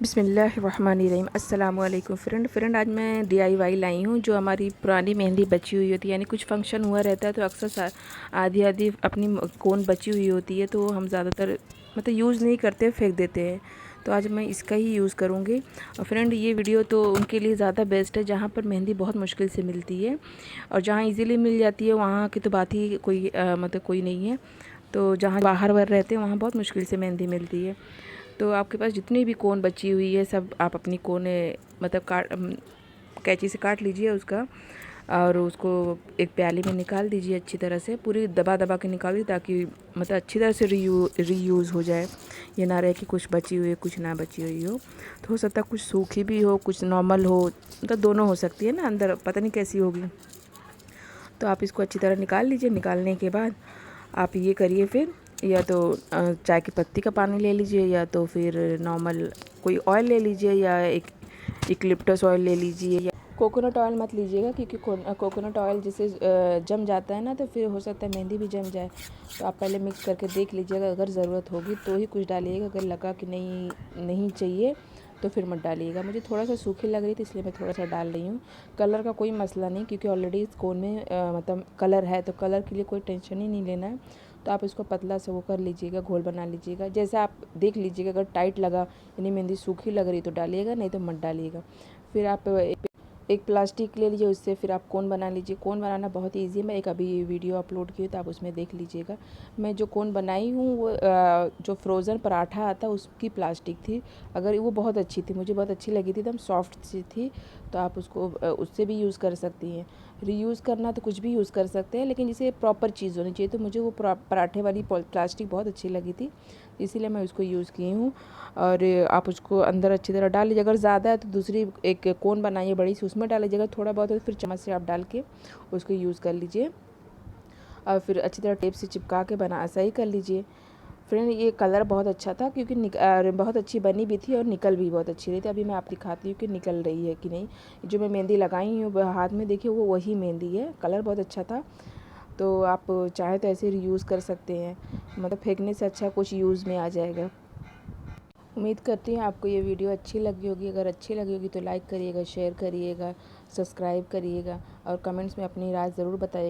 बिस्मिल्लाहिर्रहमानिर्रहीम। अस्सलामुअलैकुम फ्रेंड आज मैं DIY लाई हूँ। जो हमारी पुरानी मेहंदी बची हुई होती है, यानी कुछ फंक्शन हुआ रहता है तो अक्सर आधी आधी अपनी कोन बची हुई होती है, तो हम ज़्यादातर मतलब यूज़ नहीं करते, फेंक देते हैं। तो आज मैं इसका ही यूज़ करूँगी। और फ्रेंड ये वीडियो तो उनके लिए ज़्यादा बेस्ट है जहाँ पर मेहंदी बहुत मुश्किल से मिलती है, और जहाँ ईज़िली मिल जाती है वहाँ की तो बात ही कोई नहीं है। तो जहाँ बाहर रहते हैं वहाँ बहुत मुश्किल से मेहंदी मिलती है। तो आपके पास जितनी भी कोन बची हुई है सब आप अपनी कोने कैंची से काट लीजिए उसका, और उसको एक प्याली में निकाल दीजिए। अच्छी तरह से पूरी दबा दबा के निकाल दीजिए, ताकि अच्छी तरह से रीयूज़ हो जाए। ये ना रहे कि कुछ बची हुई है कुछ ना बची हुई हो। तो हो सकता है कुछ सूखी भी हो कुछ नॉर्मल हो, दोनों हो सकती है ना, अंदर पता नहीं कैसी होगी। तो आप इसको अच्छी तरह निकाल लीजिए। निकालने के बाद आप ये करिए, फिर या तो चाय की पत्ती का पानी ले लीजिए, या तो फिर नॉर्मल कोई ऑयल ले लीजिए, या एक यूकलिप्टस ऑयल ले लीजिए। या कोकोनट ऑयल मत लीजिएगा, क्योंकि कोकोनट ऑयल जैसे जम जाता है ना, तो फिर हो सकता है मेहंदी भी जम जाए। तो आप पहले मिक्स करके देख लीजिएगा, अगर ज़रूरत होगी तो ही कुछ डालिएगा, अगर लगा कि नहीं चाहिए तो फिर मत डालिएगा। मुझे थोड़ा सा सूखी लग रही थी इसलिए मैं थोड़ा सा डाल रही हूँ। कलर का कोई मसला नहीं, क्योंकि ऑलरेडी इस कोन में कलर है, तो कलर के लिए कोई टेंशन ही नहीं लेना है। तो आप इसको पतला से वो कर लीजिएगा, घोल बना लीजिएगा। जैसे आप देख लीजिएगा, अगर टाइट लगा यानी मेहंदी सूखी लग रही तो डालिएगा, नहीं तो मत डालिएगा। फिर आप एक प्लास्टिक ले लीजिए, उससे फिर आप कोन बना लीजिए। कोन बनाना बहुत ईजी है, मैं एक अभी वीडियो अपलोड की तो आप उसमें देख लीजिएगा। मैं जो कोन बनाई हूँ वो जो फ्रोज़न पराठा आता है उसकी प्लास्टिक थी। अगर वो बहुत अच्छी थी, मुझे बहुत अच्छी लगी थी, एकदम सॉफ्ट सी थी। तो आप उसको उससे भी यूज़ कर सकती हैं। रीयूज़ करना तो कुछ भी यूज़ कर सकते हैं, लेकिन जिसे प्रॉपर चीज़ होनी चाहिए। तो मुझे वो पराठे वाली प्लास्टिक बहुत अच्छी लगी थी, इसीलिए मैं उसको यूज़ की हूँ। और आप उसको अंदर अच्छी तरह डाल लीजिए। अगर ज़्यादा है तो दूसरी एक कोन बनाइए बड़ी सी, उसमें डाल लीजिएगा। थोड़ा बहुत है तो फिर चम्मच से आप डाल के उसको यूज़ कर लीजिए, और फिर अच्छी तरह टेप से चिपका के सही कर लीजिए। फ्रेंड ये कलर बहुत अच्छा था, क्योंकि बहुत अच्छी बनी भी थी और निकल भी बहुत अच्छी रही थी। अभी मैं आप दिखाती हूँ कि निकल रही है कि नहीं। जो मैं मेहंदी लगाई हूँ हाथ में, देखिए वो वही मेहंदी है। कलर बहुत अच्छा था। तो आप चाहे तो ऐसे रीयूज़ कर सकते हैं, फेंकने से अच्छा कुछ यूज़ में आ जाएगा। उम्मीद करती हूँ आपको ये वीडियो अच्छी लगी होगी। अगर अच्छी लगी होगी तो लाइक करिएगा, शेयर करिएगा, सब्सक्राइब करिएगा, और कमेंट्स में अपनी राय ज़रूर बताइएगा।